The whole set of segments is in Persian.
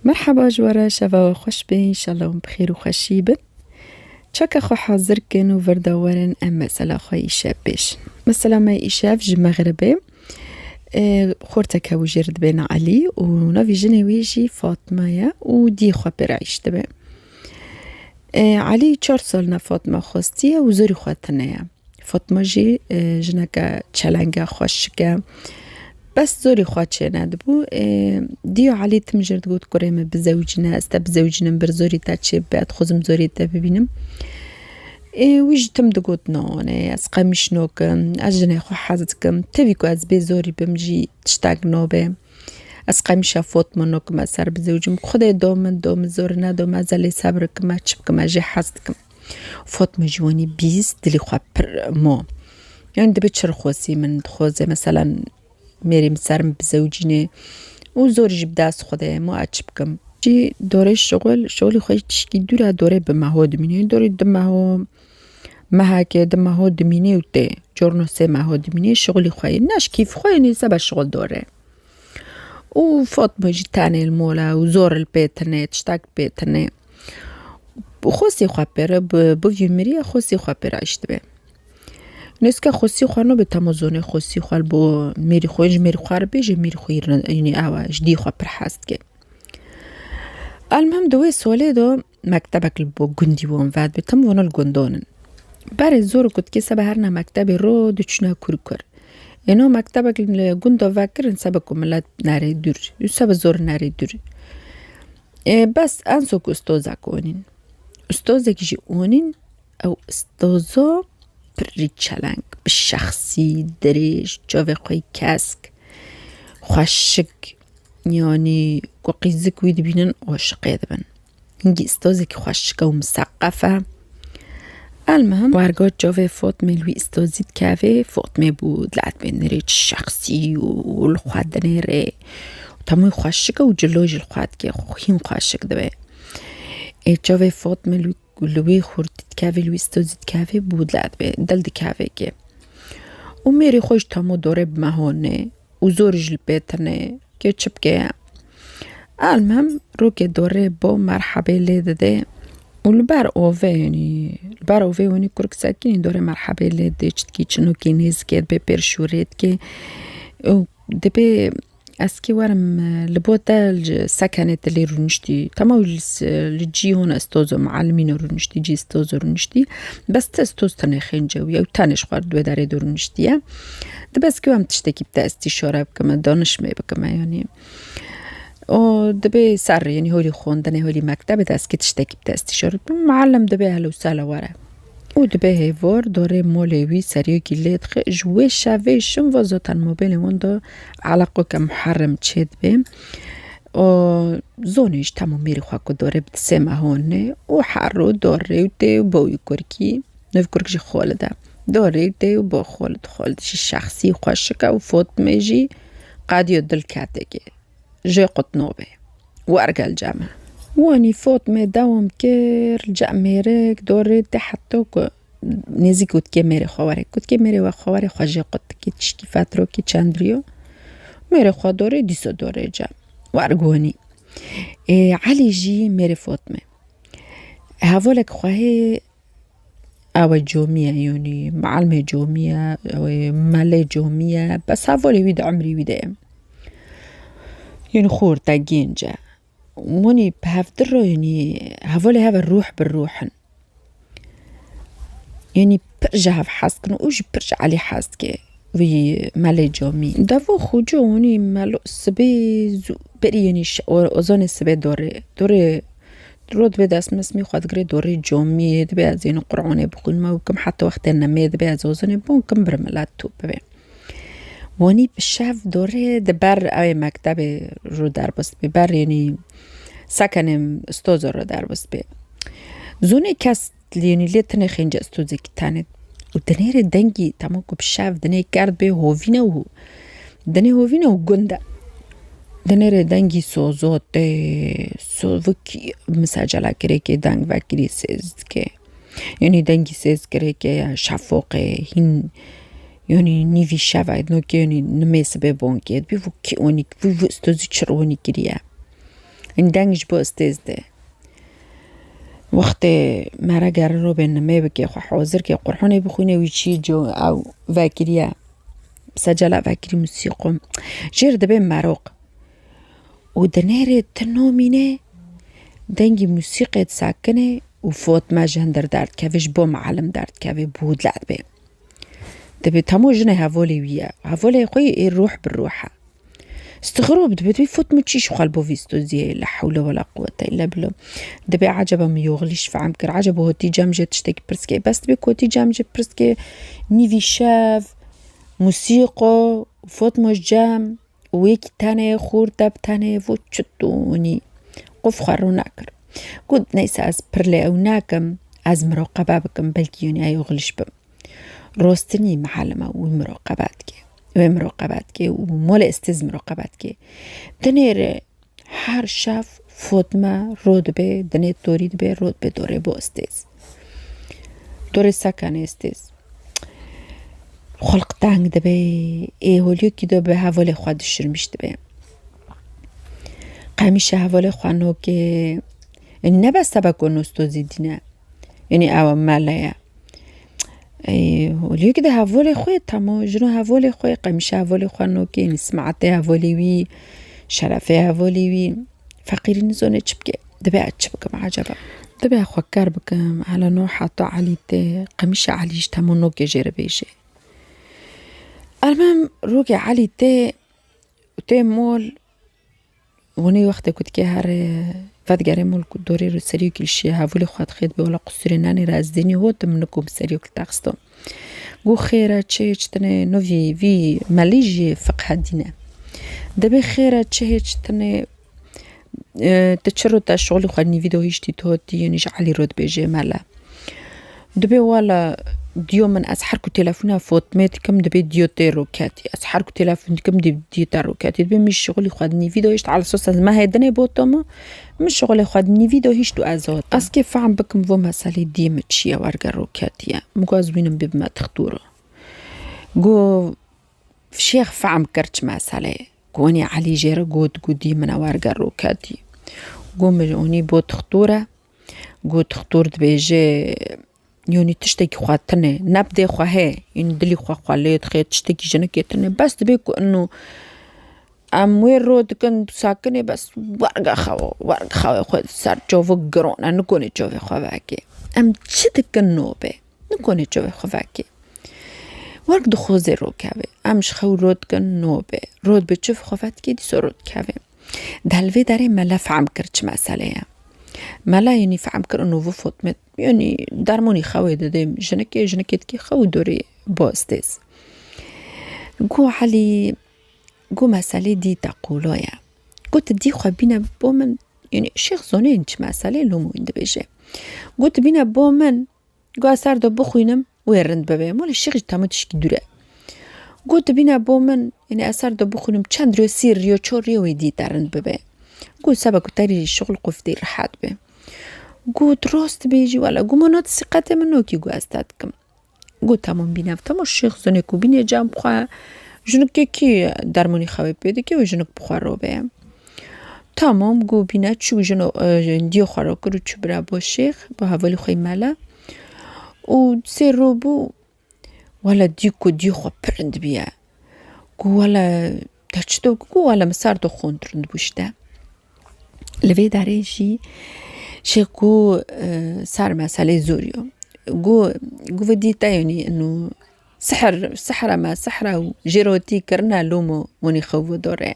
مرحبا جوارا شبا خوش بين شالوم بخير وخشي بن تشاكا خو حاضر كانوا فردوارن أما مسألة خوي شابش مسألة ما إيشاف جي مغربي خورتك وجرد بين علي ونافي جنويجي فاطمة يا ودي خو برعيش دبا علي 4 سالنا فاطمة خوستيا وزوري خواتنا فاطمة جي جنكا تشالنجا خوشكا بس زوري خواتشي نادبو ديو علي تمجر تقول كريمة بزوجنا بزوجنا برزوري تاتشي بعد خزم زوري تاببينم ويج تم دقوت نوني اسقا مشنوك اجنا خو حازتكم تبيكو از بزوري بمجي تشتاق نوبه اسقا مشا فوت منوك ما سر بزوجم خدي دوم زورنا دوم ازالي صبرك ما تشبك ما جي حازتكم فوت مجواني بيز دلي خو بر مو يعني دبتشر خوسي من خوزي مثلا ميري مسارم بزوجيني وزور جبداس خده مو أتشبكم جي دوري شغلي خوي تشكي دورا دوري بمهو دميني دوري دمهو مهاكي دمهو دميني وتي جورنو سي مهو دميني شغلي خوي ناش كيف خوي نسبة شغل دوري وفاطمة جي تاني المولا وزور البيتني تشتاق بيتني وخوسي خوابير بوفيو مريا خوسي خوابير عشتبه نسكا خوسي خوانو بتامازوني خوسي خوال بو ميري خويج ميري خوار بيجي ميري خوير يعني اوا جدي خو برحاستك المهم دوي سولي دو مكتبك البو جندي وون فاد بتم ونو الجندونن باري زور كنت كيسا بهرنا مكتبي رو دچنا كركر انو مكتبك الجندو فاكر نسبكم ملات ناري دور يسب زور ناري دور بس انسوك استوزا كونين استوزك جي اونين او استوزو بريتشالنج بالشخصي دريج جوه خوي كاسك خوشك يعني قيزك ويد بينن عاشق يدبن هنجي استوزك خوشكة ومسقفة المهم وارجوت جوه فاطمة لوي استوزيد كافي فاطمة بود لعت بين ريج الشخصي والخواد دنيري وتموي خوشكة وجلوج الخواد كي خوين خوشك دبي جوه فاطمة لوي خورتت كافي لوي استوزيد كافي بود لعت بين دلد كافي كي وميري خوش تامو دوري بمهوني وزورج البيتني كي تشبكي المهم روكي دوري بو مرحبا ليدي والبار اوفي يعني البار اوفي وني كرك ساكين دوري مرحبا ليدي تشتكي چنو كي نيزكي بي شوريت كي دبي اسكي ورم لبوتا سكنت اللي رنشتي تمو الجي هون استوزو معلمين رنشتي جي استوزو رنشتي بس تستوز تنخين جوية وتانش خوارد دو داري دو رنشتيا دبس كيو هم تشتكي بتا استشارة بكما دانش مي بكما يعني او دبي سر يعني هولي خوندني هولي مكتب داسكي تشتكي بتا استشارة معلم دبي هلو سالة ورا او دبي هيفور دوري مولوي سريو كيليت جوي شافي شم وزوتان موبيلي وندو علاقو كمحرم تشيد بي او زونيش تامو ميري خواكو دوري بتسيما هوني وحارو دوري وتي وبوي كوركي نوف كوركي خولدا دوري وتي وبو خولد شي شخصي خوشكا وفوت ميجي قاد يدل كاتيكي جي قطنوبي وارقى الجامعة واني فوت مي داوم كير رجع ميريك دوري تحتوك نيزي كوت كي ميري وخواري خواجي قط كي تشكي فاترو كي تشاندريو ميري خوا دوري ديسو دوري جا وارقوني علي جي ميري فوتمي هاولك خواهي او جومية يعني معلمة جومية او مالي جومية بس هاولي ويد عمري ويد يعني خور تاقين جا واني بهفدرو يعني هاولي هاو الروح بالروحن يعني برجع هاف حاسكن وش برجع علي حاسكي وي مالي جومي دافو خوجو واني مالو سبي بري يعني اوزاني سبي دوري رود بدا اسمي خود غري دوري جومي دبي زين قرعوني بقول ما وكم حتى وقت النمي دبي زوزني بون كم برملات تو ببي واني بشاف دوري دبر اوي مكتبي رو در بس ببر يعني سكن استوزو رو در بس بي زوني كاس يعني ليتني خنج استوزي كتانت ودنير دنجي تماكو بشاف دني كارد بي هوفينا وجندا دنير دنجي سوزوتي سوفكي مساجلا كريكي دنگ وكري سيزكي يعني دنجي سيز كريكي شفوقي هن يعني نيفي شافايد نوكي يعني نميس ببونكي بيفو كي اونيك بيفو استوزي تشروني كريا اندنگش با استیز ده وقت مرا گر رو بین میبکی خو حاضر که قرحانه بخونه ویچی جو او وکریه سجل وکری موسیقم جیر دبه مراق و دنیر تنومینه دنگی موسیقی ساکنه و فاطمه جندر درد كافيش بو معلم درد كافي بود لعب بي دبي تامو جنة هفولي ويا هفولي خوي الروح بالروحة استغرب دبي فاطمة تشيش قلبو فيستو زي لا حول ولا قوة إلا بالله دبي عجبه ميوغليش فعمكر عجبه هوتي جامجة تشتكي برسكي بس دبي كوتي جامجة برسكي نيفي شاف موسيقى فاطمة جام ويك تاني خور دب تاني فوتشتوني قف خارو ناكر قد نيس از برلي او ناكم از مراقبة بكم بلكيوني ايو غلش بم روستني معلمة ومراقباتك ومولا استز مراقباتك دنير هر شاف فاطمة رود بي دنير دوريد بي رود بي دوري بو استز دوري ساكان استز خلق تانگ دبي ايه هوليو كي دو بي هاولي خواد الشرمش دبي قاميش هاولي خوانو كي نبا سبكو نستوزي دينا يعني او مالايا وليو كده هافولي خوي تامو جنو هافولي خوي قميش هافولي خوانو كي نسمعتي هافولي وي شرفي هافولي وي فقيرين زوني تشبكي دبي اتشبك معجبة دبي اخوكار بكم على نوع حطو علي تي قميش عليش تامو نوكي جيربيشي المهم روكي علي تي مول وني وقت كنت كي هار فادقاري مول دوري رو سريو كل شي هافولي خوات خيط بي ولا قصري ناني رازديني هو تمنكم سريو كل تاقستو قو خيرا تشيش تني نوفي في ماليجي فقه دينا دبي خيرا تشيش تني تشرو تا شغلي خواني فيديو هيشتي توتي يعني جعلي رود بيجي مالا دبي ولا ديو من أسحركو تلافونا فوتماتكم دبي ديو تيرو كاتي أسحركو تلافونكم ديو تيرو كاتي دبي مش شغلي خوادني فيديو هيشت على أساس ما هيدني بوتوما مش شغلي خوادني فيديو هيشتو أزوت أسكي فعم بكم فو مسالي دي متشيا وارقا روكاتيا مقازوينم بما تختورو قو فشيخ فعم كرتش مسالي قواني علي جيرا قو دي من وارقا روكاتي قو مجوني بو تختورة قو تختور دبيجي يوني تشتكي خواتني نبدي خواهي يعني دلي خواليت خيط تشتكي جنكيتني بس تبيكو انو ام وين رود كنت ساكني بس ورقة خوا خود سار جوفو قرون نكوني جوفي خواكي ام تشتك النوبة نكوني جوفي خواكي ورق دخوزي رو كاوي امش خو رود كن نوبة رود بتشوف خواتكي دي سو رود كاوي دهالفي داري ملف عم كرتش مسالية مالا يعني فعم كر انو فوتمت يعني دارموني خوي ددم جنكيت كي خو دوري بوستيز قو علي قو مسالي دي تقولوا يا قلت دي خبينا بومن يعني شيخ زوني انت مسالي لومو اند بيجي قلت بينا بومن قو اثار دو بخوينم ويرند بابي مول الشيخ تامتش كي دوره قلت بينا بومن يعني اثار دو بخوينم چند ريو سير ريو چور ريو دي دارند بابي قو سبك تاري الشغل قفدي رحات به قو دروست بيجي ولا قو منات ثقته منو كي قو استادكم قو تمام بينا تمام الشيخ زنكو بيني جام بخوا جنك كي درموني خوي بيدكي وجنك بخوا روبه تمام قو بينا تشو جنو ديو خرا كرو تشبرا بو الشيخ بو هاولي خوي مالا و سيروبو ولا ديو خو برند بيا قو ولا تشتو قو ولا مسار دو خوندرند بوشتا لفي داريجي شيكو صار مسألة زوريو قو فديتا يعني انه سحرة ما سحرة وجيروتي كرنا لومو وني خوفو دوري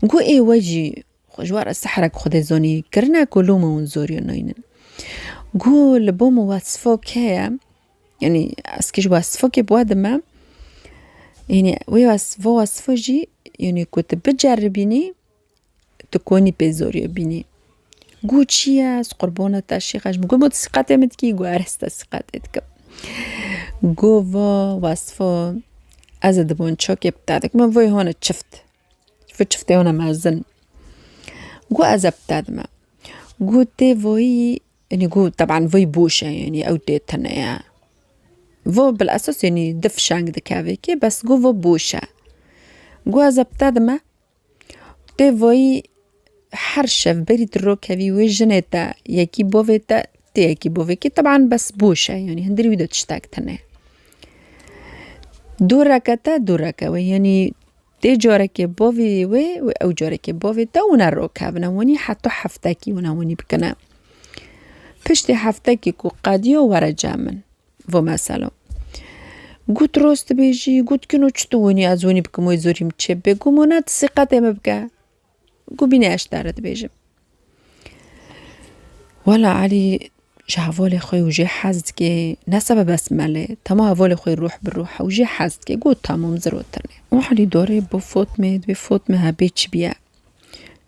قو اي وجي جوار السحرة خده زوني كرنا كلومو ونزوريو ناينن قو لبومو وصفو كيا يعني اسكيش وصفو كي بوادما يعني وصفو جي يعني كنت بتجربيني تكوني بزوريو بيني قوتشيا قربونة الشيخ قو مت ثقتي متكي قو عرست ثقتك قو وصفو ازد بون شوكي بتاعتك ما فوي هون شفتي هون مازن قو ازب بتاعتما قو تي فوي يعني قو طبعا فوي بوشة يعني او تي تنايا فو بالاساس يعني دف شانك دكافيكي بس قو فو بوشة قو ازب بتاعتما تي فوي هر شف بريد الروكبي وجنتا يكي بوفيتا تيكي بوفيكي طبعا بس بوشة يعني هندري ويدو تشتاك تنه دو ركوة يعني تي جوركي بوفي و أو جوركي بوفي تا ونا روكابنا وني حتى حفتاكي ونا وني بكنا پشتی حفتاكي كو قاديو ورا جامن و مثلا قوت روست بيجي قوت كنو چتوني ازوني بكم ويزوري متشبه قومونات ثقة مبكا قو بيني اشتارت بيجي ولا علي جهوالي خوي وجي حزد كي نسبة بسملة تما هوالي خوي روح بالروح وجي حزد كي قوت تاموم زروترني وحالي دوري بفوتمي هبيتش بيا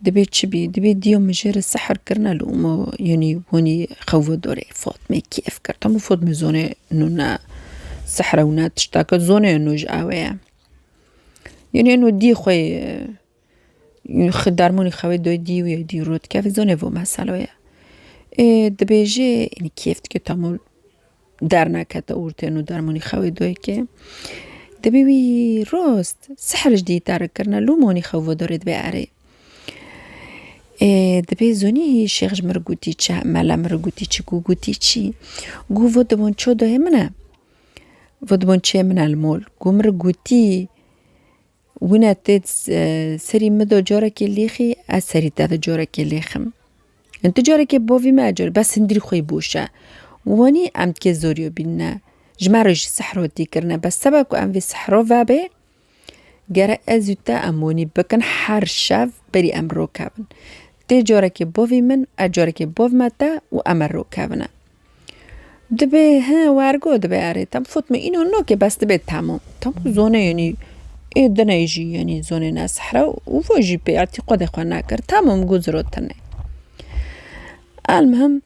دبيتش بي دبي ديوم مجير السحر كرنا لومو يعني هوني خوو دوري فوتمي كيف كرتمو فوتمي زوني انو سحرة ونا تشتاك زوني انو جاوية يعني انو دي خوي خدارموني خوي دوي دي ويا دي رود كيف زوني فو مسالويا دبيجي يعني كيف تكي تامول دارنا كتا اورتينو دارموني خوي دوي كي دبي روست سحر جديد تارك كرنا لوموني خوو دوري دبي عري دبي زوني شيخ مرقوتي تشا مالا مرقوتي تشكو قوتي تشي قو فودبون تشو دو همنا فودبون تشي من المول قو مرقوتي ونا تيد سري مدو جوركي الليخي سري تاذا جوركي الليخم انت جوركي بوفي ما جور بس هندري خوي بوشا واني عمد كي زوريو بينا جمارج سحرو ديكرنا بس سبكو ام في سحرو فابي جرا ازوتا اموني بكن حار شاف بري امرو كابن تي جوركي بوفي من اجوركي بوف ماتا و امرو كابنا دبي ها وارغو دبي اري تم فوت مي انو نوكي بس دبي تامو زونه يعني ايه دنا يجي يعني زونه ناس صحراء وفوجي بي اعتقاد اخوانا كر تامو مجوزرو تنه المهم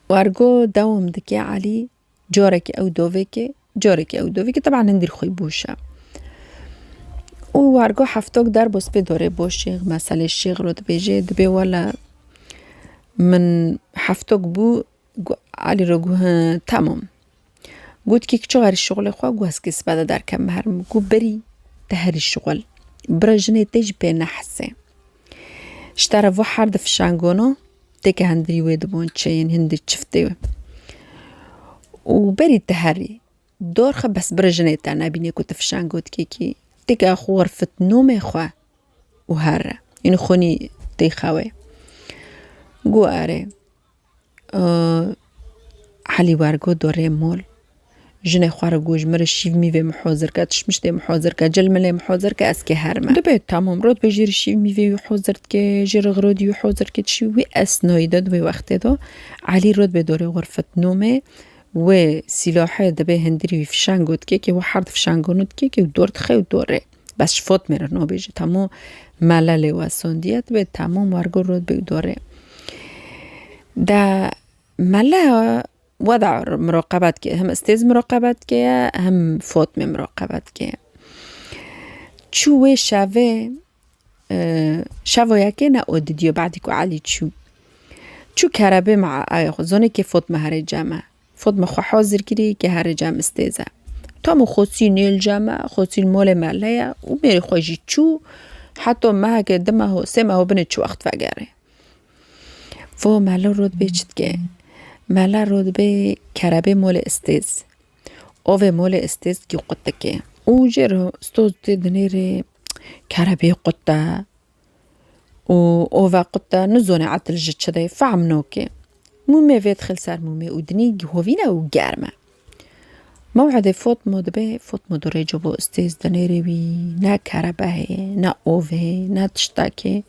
وارغو دوم دكي علي جوركي او دوفيكي طبعا ندير خوي بوشا وارغو حفتوك دار بوس بدوري بوشي مسألة الشيخ رود بيجي دبي ولا من حفتوك بو علي رغو تمام قلت كيك شو غير الشغل خوا قو هسكس بعد دار كم هرم قو بري تهري الشغل برجني تيج بين حسه اشترى فحر دف شانغونو تيك هندري ويدبون تشين هندي تشفتي وبري تهري دور بس برجني تانا بيني كنت في شانغوت كيكي تيك اخو غرفة نومي خوا وهرة يعني خوني تيخاوي قو اري حالي وارغو دوري مول جني خوار گوش مر شیو میوه محاضر که تشمش دی محاضر که جل ملی محاضر که اسکی هرمه دبی تمام رود بجیر شیو میوه محاضر که جر غرودی محاضر که تشی وی اسنای داد وی وقت دو علی رود به دوره غرفت نومه و سلاحه دبی هندری في شانگود که و حرد في شانگونود که دور تخی و دوره بس فوت میره نو بیجی تمام ملل و سندیت به تمام وارگو رود به دوره دا ملل وضع مراقبات كي هم استاذ مراقبات كي هم فوت من مراقبات كي شو شافي شافو ياكي نا اوديو بعدكو علي شو كربي مع زوني كي فوت مهر جامع فوت مخو حاضر كري كي هر جامع استاذا تامو خوتي نيل جامع خوتي المول ماليا وميري خوجي شو حتى ما قدما هو سما هو بنت شو وقت فقاري فو مالو رود بيجت كي مالا رود به کربه مول استیز اوه مول استیز کی قطه که او جره استوز دنیره کربه قطه و اوه قطه نزونه عطل جد شده فعمنو که مومي فيت خلصار مومي ودني هوفينا وجارمه موعد فوت مدبه فوت مدري جبو استيز دنيري بي نا كربه نا اوه نا تشتاكي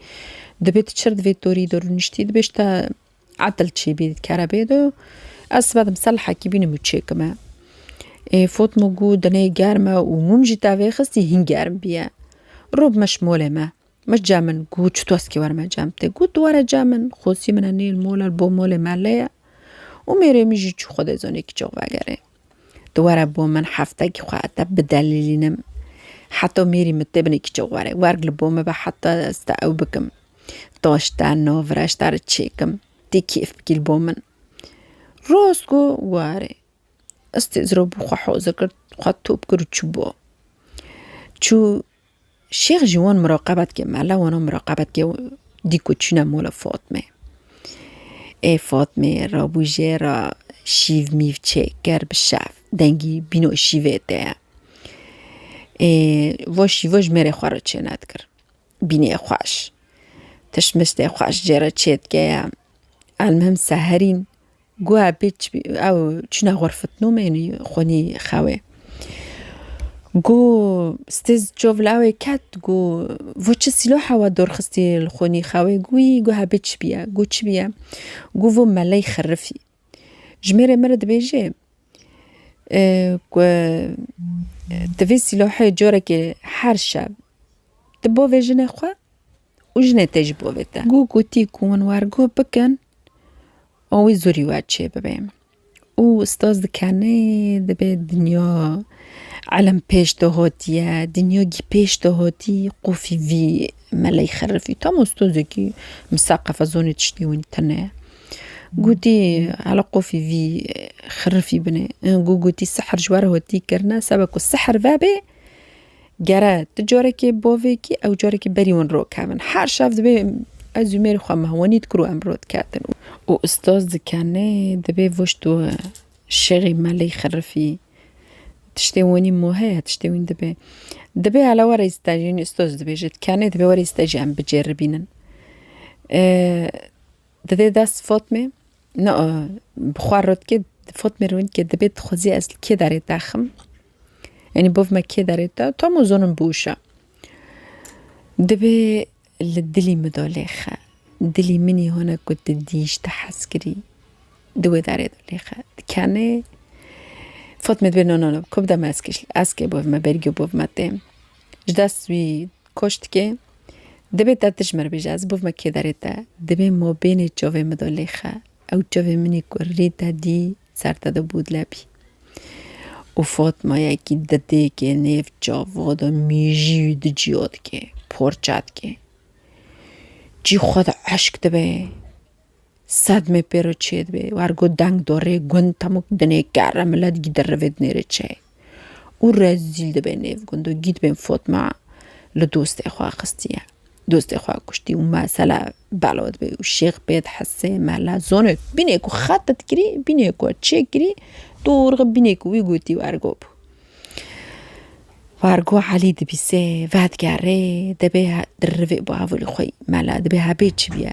دبيت تشرد فيتوري دور نشتي دبشتا عطل شي بيد كربه دو أسباب مصلحة كيبين متشيكما فوت موجود دني جارمة وممجي تاوي خستي هين جارم بيا روب مش مولة ما مش جامن قوت شتوسكي ورما جامته قوت ورا جامن خوصي من النيل مولا البو مولة ماليا وميري ميجي تشو خدا زونيك جو وغيره دوارا بو من حفتا كي خواهتا بدليلينم حتى ميري متبني كي جو وغيره وارق لبو ما حتى استاو بكم توشتا نوفراش تار تشيكم دي كيف بكي البو من روسكو واري استزرو بخوا حوزر كرت خطوب كرت شبو شو شيخ جوان مراقبت که ملا وانا مراقبت که دیکو چونه مولا فاطمه فاطمه را بوجه را شیو میو چه گر بشف دنگی بینو شیوه ده و شیوش مره خواه چه ند کر بینه خوش تشمشته خوش جره چید که المهم سهرین گوه بیچ او چونه غرفت نومه یعنی خونی خواه گو استز جولاوی کت گو و چه سلاح و درخستی الخونی خواه گویی گو هبه چی بیا گو چی بیا گو و ملی خرفی جمیر مرد بیجه گو دوی سلاح جاره که هر شب دبا و جنه خواه و جنه تج بویتا گو گوتی کون ورگو بکن اوی زوری واد چه ببیم او استاز دکنه دبی دنیا علم پیش دهاتیه دنیا گی پیش دهاتی قوفی وی ملی خرفی تا مستوزه که مساقفه زونی تشتیونی تنه گوتی على قوفي في خرفي بني گوتی سحر جواره هاتی کرنا سبکو سحر وابه گره تجاره که باوه که او جاره که بریون رو کمن هر شفت به از یمیر خواه مهوانید کرو امرود کردن و استاز دکنه دبه وشتو شغی ملی خرفی تشتیونی موهه تشتیون دبه علا وره استاجین استاز دبه جد کنه دبه وره استاجی هم بجربینن دبه دست فاطمه نه بخوار رد که فاطمه روین که دبه خوزی اصل که داره داخم یعنی باف ما که داره تا موزونم بوشه دبه لدلی مدالخه دلی منی هونه کد دیش تحس کری دوی داره دالخه کنه فاطمه دبه نه کب دم اسکه باف ما برگو باف ما تیم جدست وی کشت که دبه تاتش مر بیج از باف ما که داره تا دبه ما بین جاوه مدالخه او جاوه منی کری تا دی سرتا دا بود لبی و فاطمه یکی دده که نیف جاوادا میجی دی جیاد که پرچاد که جی خود عشق دبه صدمه پیرو چید به ورگو دنگ داره گوند تمو دنه گره ملد گی در روید نیره چه او رزیل دبه نیف گوندو گید بین فاطمه لدوست خواه خستیه دوست خواه کشتی و مسئله بلاد به و شیخ بید حسه محله زانه بینه که خطت کری بینه که چه کری دورغ بینه که وی گوتی ورگو علی دبیسه ودگره دبه در روی با اولی خوی محله دبه هبه چی بیا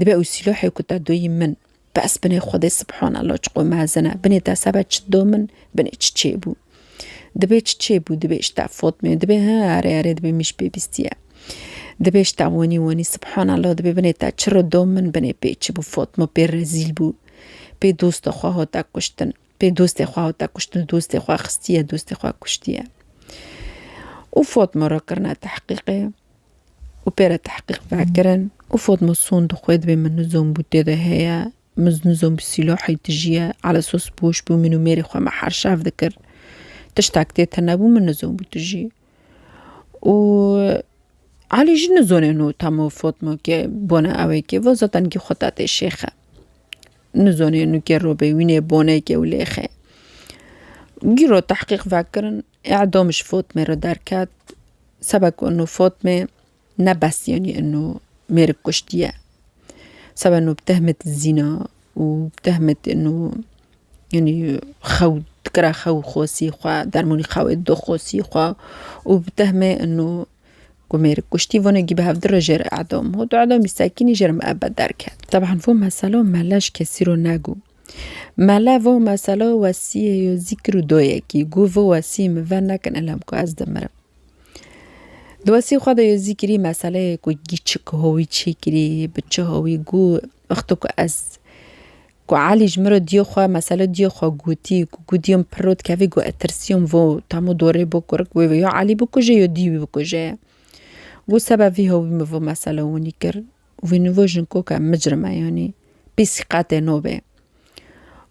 دبه او سلاحی که تا دوی من بس بنه خود سبحان الله چقو مازنه بنه تا سبا چه دو من بنه چه بو دبه چه بو دبه اشتا فاطمه دبه ها اره دبه میش بیستیه دبه اشتا وانی سبحان الله دبه بنه تا چرا دو من بنه پیچه بو فاطمه پی رزیل بو پی دوست خواه تا کشتن پی دوست خواه تا کشتن دوست خواه خستیه دوست خواه کشتیه و فاطمه را کرنا تحقیقه و پیرا تحقیق فکرن و فاطمه صوند خوید به من نظام بوده ده هیا مز نظام بسلاحی تجیه على سوس بوش بو منو میری خواه ما هر شاف ذکر تشتاکتی تنبو من نظام بوده جی و علی جی نظانه نو تمو فاطمه که بانه اوه که وزاتن که خطات شیخه نظانه نو که رو بوینه بانه که ولیخه گیرو تحقیق فکرن اعدامش فاطمه را درکت سبب انه فاطمه نبس يعني انه مير كشتيه سبب انه بتهمة الزنا وبتهمة انه يعني خو تكره خو خوسي خوا درموني خو دو خوسي خوا وبتهمة انه كمير كشتي وانا جيبها في درجة اعدام هو اعدام الساكيني جرم ابد دركت طبعا فو مسألة ملاش كثيرو ناقو ملا فو مسألة وسيه ذكر دويكي جو فو وسيه مفانا كان الهمكو از دمرم دوستی خدا یه ذکری مسئله کو گیچک هوی چی کری بچه هوی گو وقتی که از کو عالج مرا دیو خوا مسئله دیو خوا گوتی کو دیوم پرود که وی گو اترسیوم و تامو دوره بکرک و یا علی بکجه یا دیوی بکجه گو سبب وی هوی مفو مسئله ونی کر و نوجن کو که مجرمه یعنی بیسقات نوبه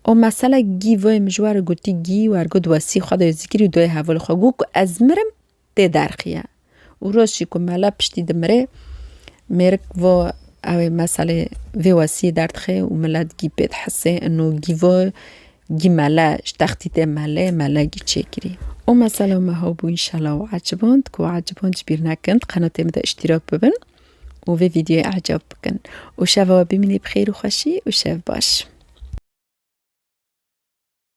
او مسئله گی وی مجوار گوتی گی و ارگو دوستی خدا یه ذکری دوی حوال خوا گو که از مرم ده درخیه و روشی که ملا پشتی دمره مرک و اوه مسئله وی واسی درد خی و ملاد گی بید حسه انو گی و جي مالاش تختي مالا جي تشكري وما سلام هو بو إن شاء الله وعجبون جبيرنا كنت قناة مدى اشتراك ببن وفي فيديو أعجبكن وشافوا بمني بخير وخشي وشاف باش.